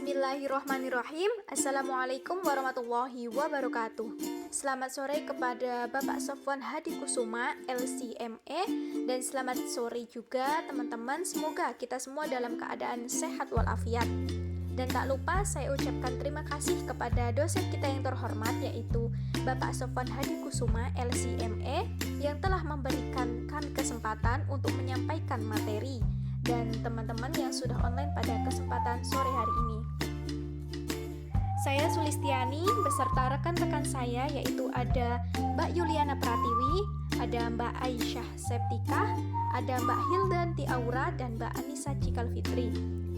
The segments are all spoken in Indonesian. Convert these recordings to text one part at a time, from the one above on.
Bismillahirrohmanirrohim. Assalamualaikum warahmatullahi wabarakatuh. Selamat sore kepada Bapak Sofwan Hadi Kusuma, LCME, dan selamat sore juga teman-teman. Semoga kita semua dalam keadaan sehat walafiat. Dan tak lupa saya ucapkan terima kasih kepada dosen kita yang terhormat, yaitu Bapak Sofwan Hadi Kusuma, LCME, yang telah memberikan kami kesempatan untuk menyampaikan materi, dan teman-teman yang sudah online pada kesempatan sore hari ini. Saya Sulistiani beserta rekan-rekan saya, yaitu ada Mbak Yuliana Pratiwi, ada Mbak Aisyah Septika, ada Mbak Hildan Tiaura, dan Mbak Anissa Cikalfitri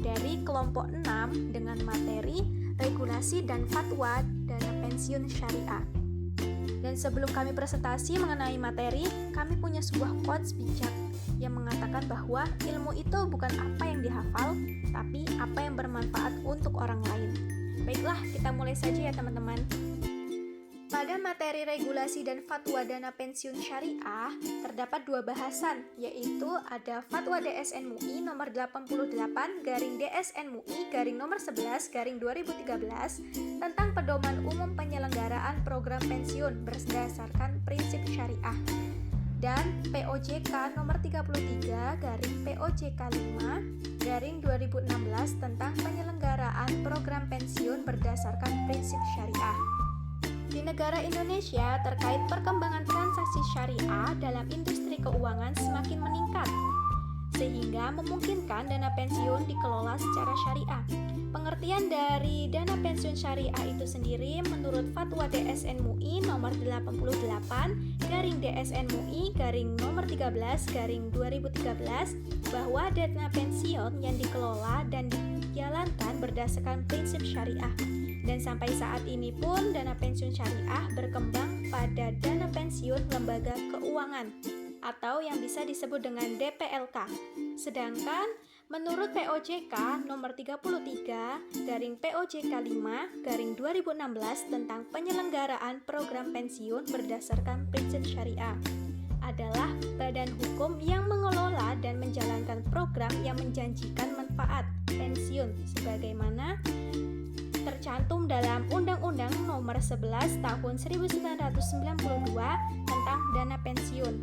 dari kelompok 6 dengan materi regulasi dan fatwa dana pensiun syariah. Dan sebelum kami presentasi mengenai materi, kami punya sebuah quotes bijak yang mengatakan bahwa ilmu itu bukan apa yang dihafal, tapi apa yang bermanfaat untuk orang lain. Baiklah, kita mulai saja ya teman-teman. Pada materi regulasi dan fatwa dana pensiun syariah, terdapat dua bahasan, yaitu ada Fatwa DSN MUI nomor 88/DSN MUI nomor 11/2013 tentang pedoman umum penyelenggaraan program pensiun berdasarkan prinsip syariah, dan POJK nomor 33/POJK 5/2016 tentang penyelenggaraan program pensiun berdasarkan prinsip syariah. Di negara Indonesia, terkait perkembangan transaksi syariah dalam industri keuangan semakin meningkat, sehingga memungkinkan dana pensiun dikelola secara syariah. Pengertian dari dana pensiun syariah itu sendiri menurut Fatwa DSN MUI nomor 88/DSN MUI nomor 13/2013 bahwa dana pensiun yang dikelola dan dijalankan berdasarkan prinsip syariah. Dan sampai saat ini pun dana pensiun syariah berkembang pada dana pensiun lembaga keuangan atau yang bisa disebut dengan DPLK. Sedangkan menurut POJK nomor 33/POJK 5/2016 tentang penyelenggaraan program pensiun berdasarkan prinsip syariah adalah badan hukum yang mengelola dan menjalankan program yang menjanjikan manfaat pensiun sebagaimana tercantum dalam Undang-Undang Nomor 11 Tahun 1992 tentang dana pensiun.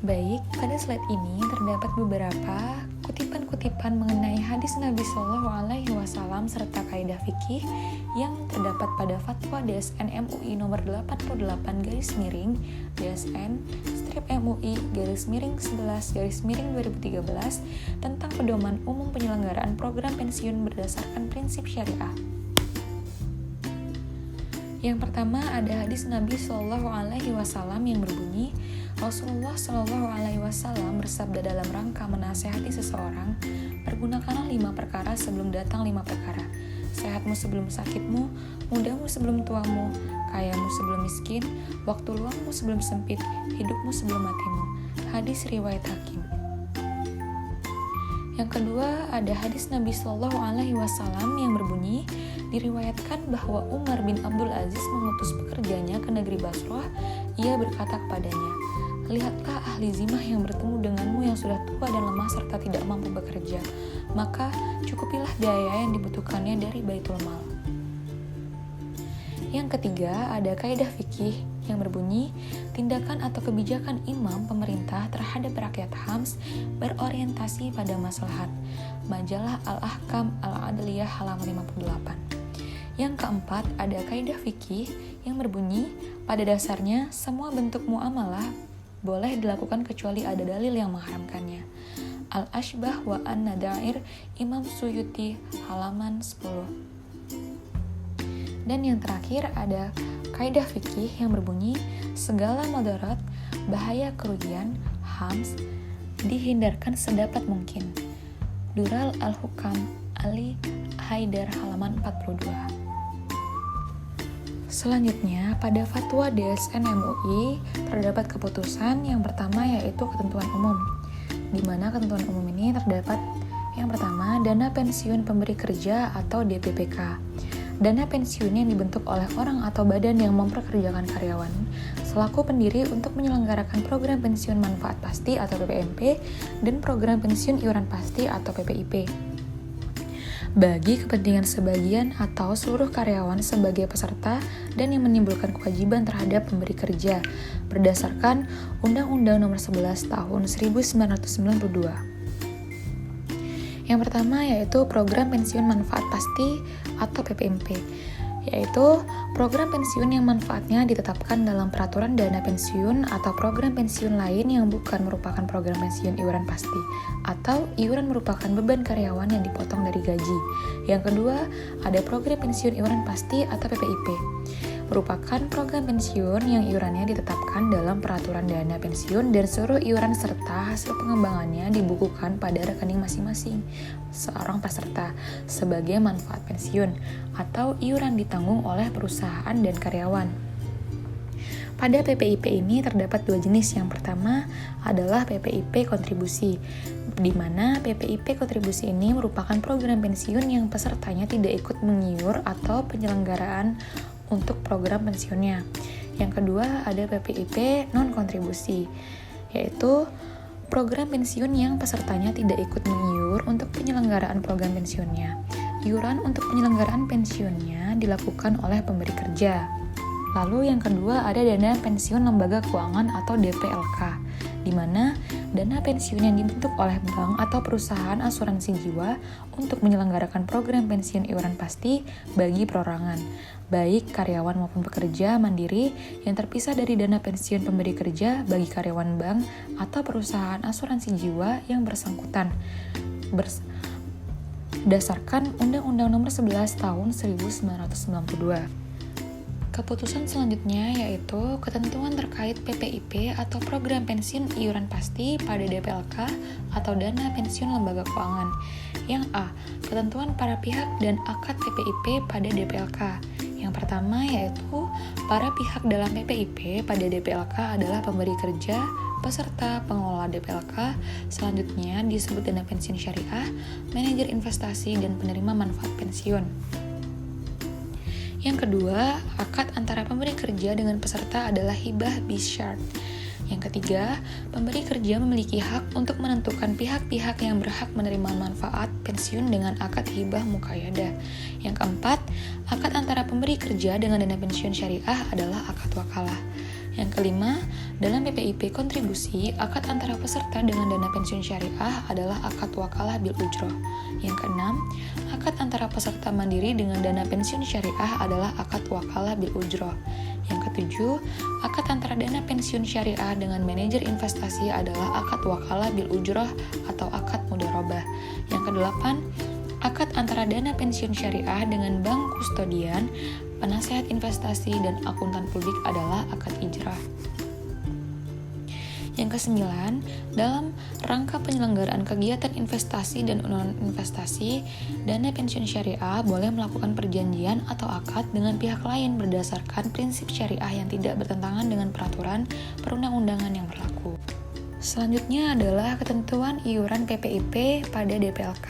Baik, pada slide ini terdapat beberapa kutipan-kutipan mengenai hadis Nabi Shallallahu Alaihi Wasallam serta kaidah fikih yang terdapat pada Fatwa DSN MUI nomor 88/DSN MUI /11/2013 tentang pedoman umum penyelenggaraan program pensiun berdasarkan prinsip syariah. Yang pertama ada hadis Nabi Shallallahu Alaihi Wasallam yang berbunyi, Rasulullah Shallallahu Alaihi Wasallam bersabda dalam rangka menasehati seseorang, pergunakanlah 5 perkara sebelum datang 5 perkara. Sehatmu sebelum sakitmu, mudamu sebelum tuamu, kayamu sebelum miskin, waktu luangmu sebelum sempit, hidupmu sebelum matimu. Hadis riwayat Hakim. Yang kedua ada hadis Nabi Shallallahu Alaihi Wasallam yang berbunyi, diriwayatkan bahwa Umar bin Abdul Aziz mengutus pekerjanya ke negeri Basrah. Ia berkata kepadanya, lihatlah ahli zimah yang bertemu denganmu yang sudah tua dan lemah serta tidak mampu bekerja, maka cukupilah biaya yang dibutuhkannya dari Baitul Mal. Yang ketiga ada kaidah fikih yang berbunyi, tindakan atau kebijakan imam pemerintah terhadap rakyat Hams berorientasi pada maslahat. Majalah Al-Ahkam Al-Adliyah halaman 58. Yang keempat ada kaidah fikih yang berbunyi, pada dasarnya semua bentuk muamalah boleh dilakukan kecuali ada dalil yang mengharamkannya. Al-Ashbah wa An-Nadair Imam Suyuti halaman 10. Dan yang terakhir ada kaidah fikih yang berbunyi, segala madarat, bahaya kerugian, hams, dihindarkan sedapat mungkin. Dural Al-Hukam Ali Haidar halaman 42. Selanjutnya, pada Fatwa DSN MUI terdapat keputusan yang pertama yaitu ketentuan umum, di mana ketentuan umum ini terdapat yang pertama, dana pensiun pemberi kerja atau DPPK. Dana pensiun yang dibentuk oleh orang atau badan yang memperkerjakan karyawan selaku pendiri untuk menyelenggarakan program pensiun manfaat pasti atau PPMP dan program pensiun iuran pasti atau PPIP. bagi kepentingan sebagian atau seluruh karyawan sebagai peserta dan yang menimbulkan kewajiban terhadap pemberi kerja berdasarkan Undang-Undang Nomor 11 Tahun 1992. Yang pertama yaitu Program Pensiun Manfaat Pasti atau PPMP, yaitu program pensiun yang manfaatnya ditetapkan dalam peraturan dana pensiun atau program pensiun lain yang bukan merupakan program pensiun iuran pasti, atau iuran merupakan beban karyawan yang dipotong dari gaji. Yang kedua, ada program pensiun iuran pasti atau PPIP, merupakan program pensiun yang iurannya ditetapkan dalam peraturan dana pensiun dan seluruh iuran serta hasil pengembangannya dibukukan pada rekening masing-masing seorang peserta sebagai manfaat pensiun atau iuran ditanggung oleh perusahaan dan karyawan. Pada PPIP ini terdapat dua jenis. Yang pertama adalah PPIP kontribusi, di mana PPIP kontribusi ini merupakan program pensiun yang pesertanya tidak ikut mengiur atau penyelenggaraan untuk program pensiunnya. Yang kedua ada PPIP non-kontribusi, yaitu program pensiun yang pesertanya tidak ikut mengiur untuk penyelenggaraan program pensiunnya. Iuran untuk penyelenggaraan pensiunnya dilakukan oleh pemberi kerja. Lalu yang kedua ada dana pensiun lembaga keuangan atau DPLK, di mana dana pensiun yang dibentuk oleh bank atau perusahaan asuransi jiwa untuk menyelenggarakan program pensiun iuran pasti bagi perorangan, baik karyawan maupun pekerja mandiri yang terpisah dari dana pensiun pemberi kerja bagi karyawan bank atau perusahaan asuransi jiwa yang bersangkutan. Berdasarkan Undang-Undang Nomor 11 Tahun 1992. Keputusan selanjutnya yaitu ketentuan terkait PPIP atau program pensiun iuran pasti pada DPLK atau dana pensiun lembaga keuangan. Yang A. Ketentuan para pihak dan akad PPIP pada DPLK. Yang pertama yaitu para pihak dalam PPIP pada DPLK adalah pemberi kerja, peserta, pengelola DPLK, selanjutnya disebut dana pensiun syariah, manajer investasi, dan penerima manfaat pensiun. Yang kedua, akad antara pemberi kerja dengan peserta adalah hibah bisyart. Yang ketiga, pemberi kerja memiliki hak untuk menentukan pihak-pihak yang berhak menerima manfaat pensiun dengan akad hibah muqayyadah. Yang keempat, akad antara pemberi kerja dengan dana pensiun syariah adalah akad wakalah. Yang kelima, dalam PPIP kontribusi, akad antara peserta dengan dana pensiun syariah adalah akad wakalah bil ujroh. Yang keenam, akad antara peserta mandiri dengan dana pensiun syariah adalah akad wakalah bil ujroh. Yang ketujuh, akad antara dana pensiun syariah dengan manajer investasi adalah akad wakalah bil ujroh atau akad mudharabah. Yang kedelapan, akad antara dana pensiun syariah dengan bank kustodian, penasehat investasi, dan akuntan publik adalah akad ijrah. Yang kesembilan, dalam rangka penyelenggaraan kegiatan investasi dan non-investasi, dana pensiun syariah boleh melakukan perjanjian atau akad dengan pihak lain berdasarkan prinsip syariah yang tidak bertentangan dengan peraturan perundang-undangan yang berlaku. Selanjutnya adalah ketentuan iuran PPIP pada DPLK.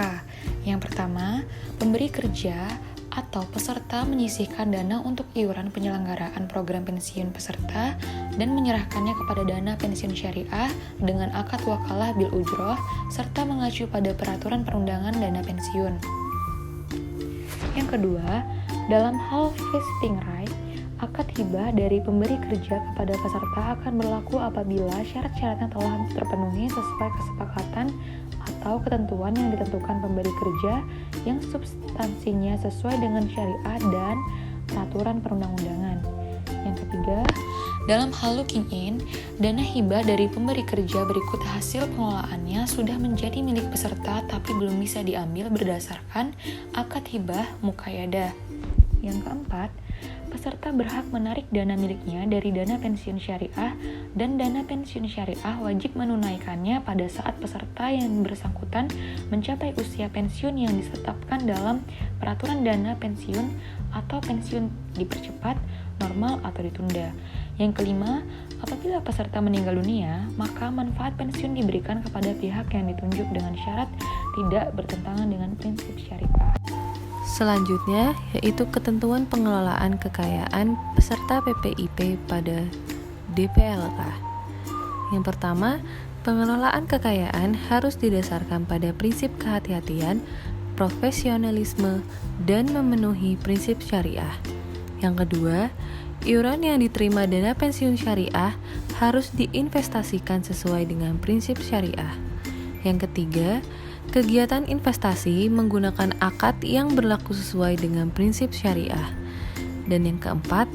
Yang pertama, pemberi kerja atau peserta menyisihkan dana untuk iuran penyelenggaraan program pensiun peserta dan menyerahkannya kepada dana pensiun syariah dengan akad wakalah bil ujroh serta mengacu pada peraturan perundangan dana pensiun. Yang kedua, dalam hal vesting right, akad hibah dari pemberi kerja kepada peserta akan berlaku apabila syarat-syaratnya telah terpenuhi sesuai kesepakatan atau ketentuan yang ditentukan pemberi kerja yang substansinya sesuai dengan syariah dan peraturan perundang-undangan. Yang ketiga, dalam hal looking in, dana hibah dari pemberi kerja berikut hasil pengelolaannya sudah menjadi milik peserta tapi belum bisa diambil berdasarkan akad hibah muqayyadah. Yang keempat, peserta berhak menarik dana miliknya dari dana pensiun syariah dan dana pensiun syariah wajib menunaikannya pada saat peserta yang bersangkutan mencapai usia pensiun yang ditetapkan dalam peraturan dana pensiun atau pensiun dipercepat, normal, atau ditunda. Yang kelima, apabila peserta meninggal dunia, maka manfaat pensiun diberikan kepada pihak yang ditunjuk dengan syarat tidak bertentangan dengan prinsip syariah. Selanjutnya, yaitu ketentuan pengelolaan kekayaan peserta PPIP pada DPLK. Yang pertama, pengelolaan kekayaan harus didasarkan pada prinsip kehati-hatian profesionalisme, dan memenuhi prinsip syariah. Yang kedua, iuran yang diterima dana pensiun syariah harus diinvestasikan sesuai dengan prinsip syariah. Yang ketiga, kegiatan investasi menggunakan akad yang berlaku sesuai dengan prinsip syariah. Dan yang keempat,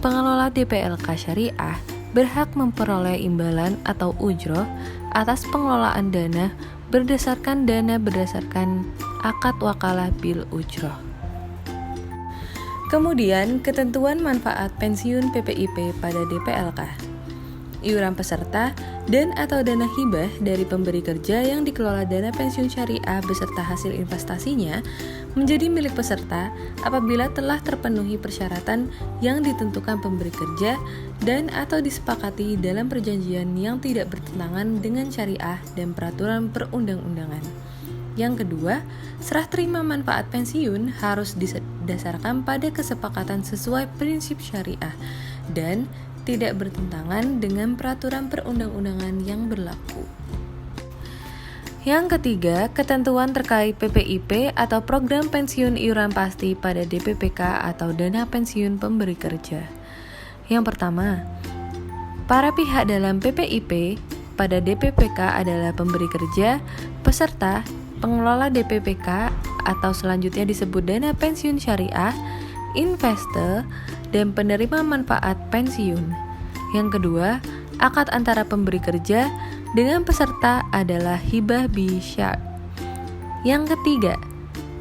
pengelola DPLK syariah berhak memperoleh imbalan atau ujroh atas pengelolaan dana berdasarkan akad wakalah bil ujroh. Kemudian, ketentuan manfaat pensiun PPIP pada DPLK. Iuran peserta dan atau dana hibah dari pemberi kerja yang dikelola dana pensiun syariah beserta hasil investasinya menjadi milik peserta apabila telah terpenuhi persyaratan yang ditentukan pemberi kerja dan atau disepakati dalam perjanjian yang tidak bertentangan dengan syariah dan peraturan perundang-undangan. Yang kedua, serah terima manfaat pensiun harus didasarkan pada kesepakatan sesuai prinsip syariah dan tidak bertentangan dengan peraturan perundang-undangan yang berlaku. Yang ketiga, ketentuan terkait PPIP atau program pensiun iuran pasti pada DPPK atau dana pensiun pemberi kerja. Yang pertama, para pihak dalam PPIP pada DPPK adalah pemberi kerja, peserta, pengelola DPPK atau selanjutnya disebut dana pensiun syariah, investor, dan penerima manfaat pensiun. Yang kedua, akad antara pemberi kerja dengan peserta adalah hibah bi syart. Yang ketiga,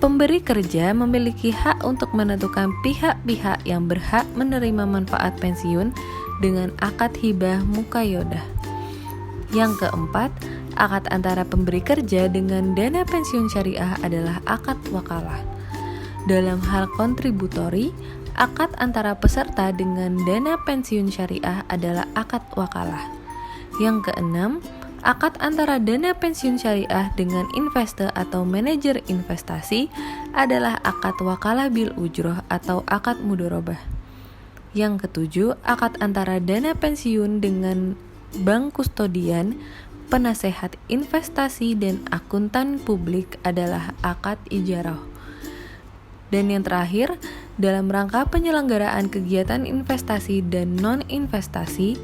pemberi kerja memiliki hak untuk menentukan pihak-pihak yang berhak menerima manfaat pensiun dengan akad hibah muqayyadah. Yang keempat, akad antara pemberi kerja dengan dana pensiun syariah adalah akad wakalah. Dalam hal kontributori, akad antara peserta dengan dana pensiun syariah adalah akad wakalah. Yang keenam, akad antara dana pensiun syariah dengan investor atau manajer investasi adalah akad wakalah bil ujroh atau akad mudharabah. Yang ketujuh, akad antara dana pensiun dengan bank kustodian, penasehat investasi, dan akuntan publik adalah akad ijarah. Dan yang terakhir, dalam rangka penyelenggaraan kegiatan investasi dan non-investasi,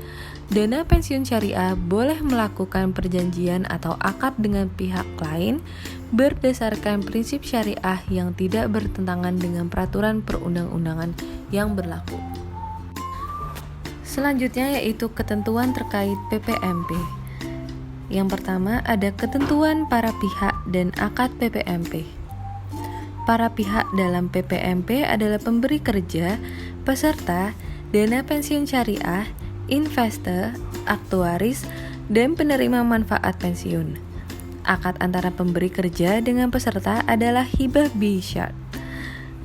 dana pensiun syariah boleh melakukan perjanjian atau akad dengan pihak lain berdasarkan prinsip syariah yang tidak bertentangan dengan peraturan perundang-undangan yang berlaku. Selanjutnya yaitu ketentuan terkait PPMP. Yang pertama ada ketentuan para pihak dan akad PPMP. Para pihak dalam PPMP adalah pemberi kerja, peserta, dana pensiun syariah, investor, aktuaris, dan penerima manfaat pensiun. Akad antara pemberi kerja dengan peserta adalah hibah bi syart.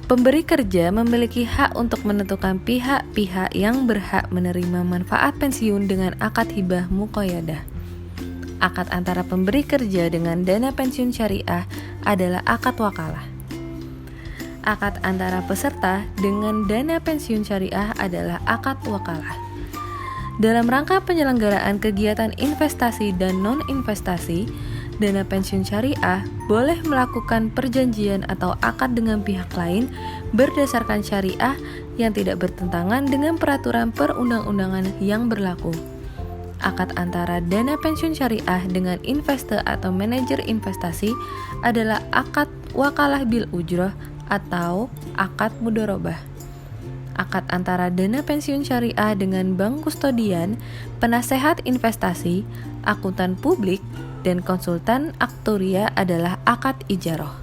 Pemberi kerja memiliki hak untuk menentukan pihak-pihak yang berhak menerima manfaat pensiun dengan akad hibah muqayyadah. Akad antara pemberi kerja dengan dana pensiun syariah adalah akad wakalah. Akad antara peserta dengan dana pensiun syariah adalah akad wakalah. Dalam rangka penyelenggaraan kegiatan investasi dan non-investasi, dana pensiun syariah boleh melakukan perjanjian atau akad dengan pihak lain berdasarkan syariah yang tidak bertentangan dengan peraturan perundang-undangan yang berlaku. Akad antara dana pensiun syariah dengan investor atau manajer investasi adalah akad wakalah bil ujroh atau akad mudharabah. Akad antara dana pensiun syariah dengan bank kustodian, penasehat investasi, akuntan publik, dan konsultan aktuaria adalah akad ijarah.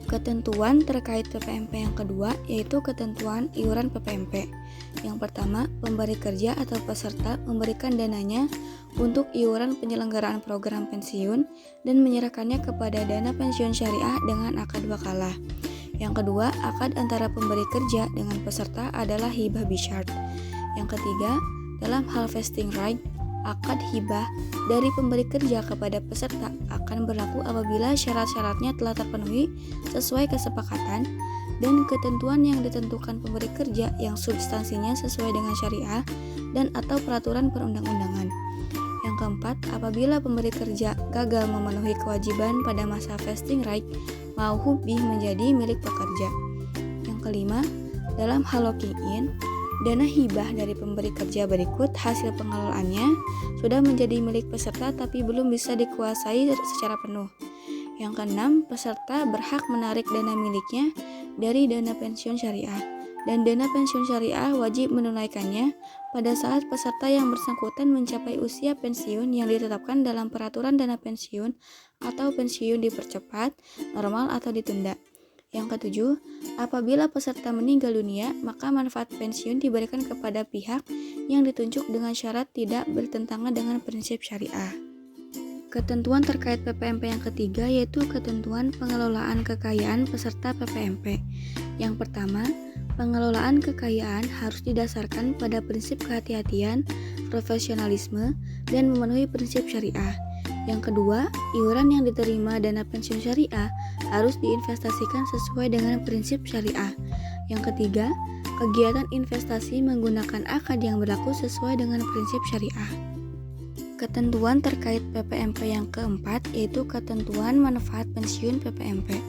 Ketentuan terkait PPMP yang kedua yaitu ketentuan iuran PPMP. Yang pertama, pemberi kerja atau peserta memberikan dananya untuk iuran penyelenggaraan program pensiun dan menyerahkannya kepada dana pensiun syariah dengan akad wakalah. Yang kedua, akad antara pemberi kerja dengan peserta adalah hibah bi syart. Yang ketiga, dalam hal vesting right, akad hibah dari pemberi kerja kepada peserta akan berlaku apabila syarat-syaratnya telah terpenuhi sesuai kesepakatan dan ketentuan yang ditentukan pemberi kerja yang substansinya sesuai dengan syariah dan atau peraturan perundang-undangan. Yang keempat, apabila pemberi kerja gagal memenuhi kewajiban pada masa vesting right, mau hubih menjadi milik pekerja. Yang kelima, dalam hal locking in, dana hibah dari pemberi kerja berikut hasil pengelolaannya sudah menjadi milik peserta tapi belum bisa dikuasai secara penuh. Yang keenam, peserta berhak menarik dana miliknya dari dana pensiun syariah, dan dana pensiun syariah wajib menunaikannya pada saat peserta yang bersangkutan mencapai usia pensiun yang ditetapkan dalam peraturan dana pensiun atau pensiun dipercepat, normal atau ditunda. Yang ketujuh, apabila peserta meninggal dunia, maka manfaat pensiun diberikan kepada pihak yang ditunjuk dengan syarat tidak bertentangan dengan prinsip syariah. Ketentuan terkait PPMP yang ketiga yaitu ketentuan pengelolaan kekayaan peserta PPMP. Yang pertama, pengelolaan kekayaan harus didasarkan pada prinsip kehati-hatian, profesionalisme, dan memenuhi prinsip syariah. Yang kedua, iuran yang diterima dana pensiun syariah harus diinvestasikan sesuai dengan prinsip syariah. Yang ketiga, kegiatan investasi menggunakan akad yang berlaku sesuai dengan prinsip syariah. Ketentuan terkait PPMP yang keempat yaitu ketentuan manfaat pensiun PPMP.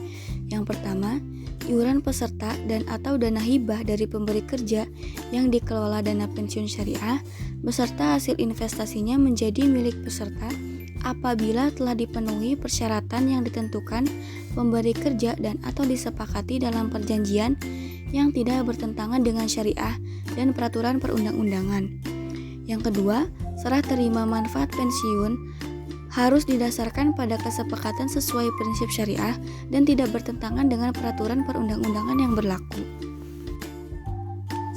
Yang pertama, iuran peserta dan atau dana hibah dari pemberi kerja yang dikelola dana pensiun syariah beserta hasil investasinya menjadi milik peserta apabila telah dipenuhi persyaratan yang ditentukan pemberi kerja dan atau disepakati dalam perjanjian yang tidak bertentangan dengan syariah dan peraturan perundang-undangan. Yang kedua, serah terima manfaat pensiun harus didasarkan pada kesepakatan sesuai prinsip syariah dan tidak bertentangan dengan peraturan perundang-undangan yang berlaku.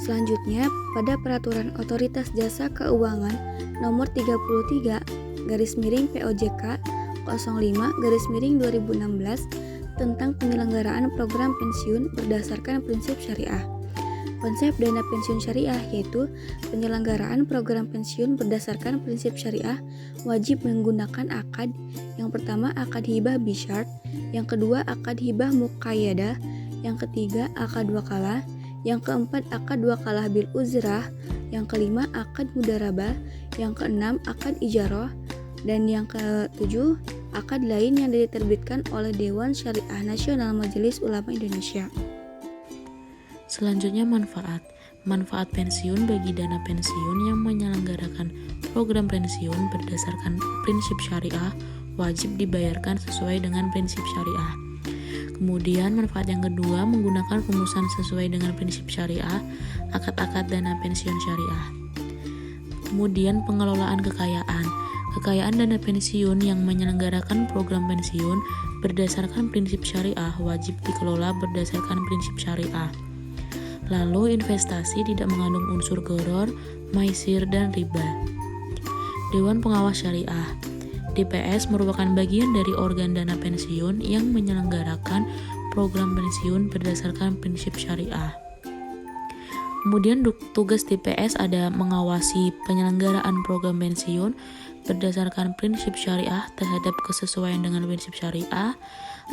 Selanjutnya, pada peraturan Otoritas Jasa Keuangan nomor 33/POJK 05/2016 tentang penyelenggaraan program pensiun berdasarkan prinsip syariah. Konsep dana pensiun syariah yaitu penyelenggaraan program pensiun berdasarkan prinsip syariah wajib menggunakan akad. Yang pertama, akad hibah bisyart, yang kedua akad hibah muqayyadah, yang ketiga akad wakalah, yang keempat akad wakalah bil uzrah, yang kelima akad mudarabah, yang keenam akad ijarah, dan yang ketujuh akad lain yang diterbitkan oleh Dewan Syariah Nasional Majelis Ulama Indonesia. Selanjutnya manfaat pensiun bagi dana pensiun yang menyelenggarakan program pensiun berdasarkan prinsip syariah wajib dibayarkan sesuai dengan prinsip syariah. Kemudian manfaat yang kedua menggunakan rumusan sesuai dengan prinsip syariah, akad-akad dana pensiun syariah. Kemudian pengelolaan kekayaan dana pensiun yang menyelenggarakan program pensiun berdasarkan prinsip syariah wajib dikelola berdasarkan prinsip syariah. Lalu investasi tidak mengandung unsur gharar, maisir, dan riba. Dewan Pengawas Syariah DPS merupakan bagian dari organ dana pensiun yang menyelenggarakan program pensiun berdasarkan prinsip syariah. Kemudian tugas DPS ada mengawasi penyelenggaraan program pensiun berdasarkan prinsip syariah terhadap kesesuaian dengan prinsip syariah,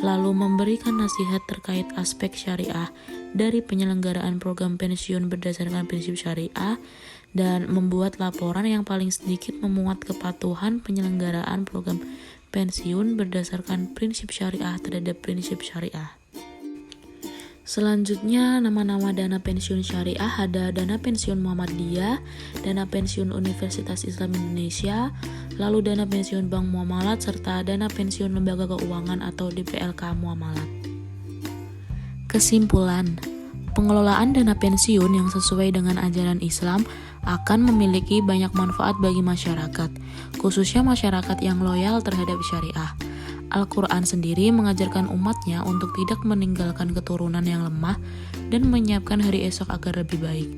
lalu memberikan nasihat terkait aspek syariah dari penyelenggaraan program pensiun berdasarkan prinsip syariah, dan membuat laporan yang paling sedikit memuat kepatuhan penyelenggaraan program pensiun berdasarkan prinsip syariah terhadap prinsip syariah. Selanjutnya, nama-nama dana pensiun syariah ada dana pensiun Muhammadiyah, dana pensiun Universitas Islam Indonesia, lalu dana pensiun Bank Muamalat, serta dana pensiun Lembaga Keuangan atau DPLK Muamalat. Kesimpulan, pengelolaan dana pensiun yang sesuai dengan ajaran Islam akan memiliki banyak manfaat bagi masyarakat, khususnya masyarakat yang loyal terhadap syariah. Al-Quran sendiri mengajarkan umatnya untuk tidak meninggalkan keturunan yang lemah dan menyiapkan hari esok agar lebih baik.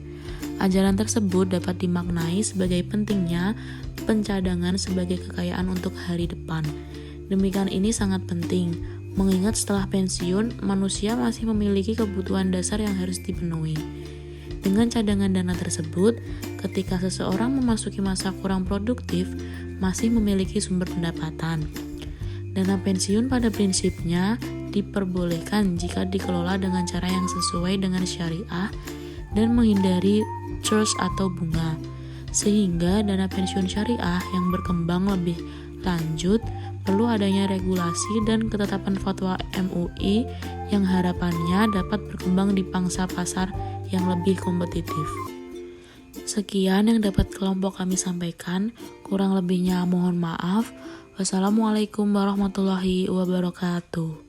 Ajaran tersebut dapat dimaknai sebagai pentingnya pencadangan sebagai kekayaan untuk hari depan. Demikian ini sangat penting, mengingat setelah pensiun, manusia masih memiliki kebutuhan dasar yang harus dipenuhi. Dengan cadangan dana tersebut, ketika seseorang memasuki masa kurang produktif, masih memiliki sumber pendapatan. Dana pensiun pada prinsipnya diperbolehkan jika dikelola dengan cara yang sesuai dengan syariah dan menghindari trust atau bunga. Sehingga dana pensiun syariah yang berkembang lebih lanjut perlu adanya regulasi dan ketetapan fatwa MUI yang harapannya dapat berkembang di pangsa pasar yang lebih kompetitif. Sekian yang dapat kelompok kami sampaikan, kurang lebihnya mohon maaf. Wassalamualaikum warahmatullahi wabarakatuh.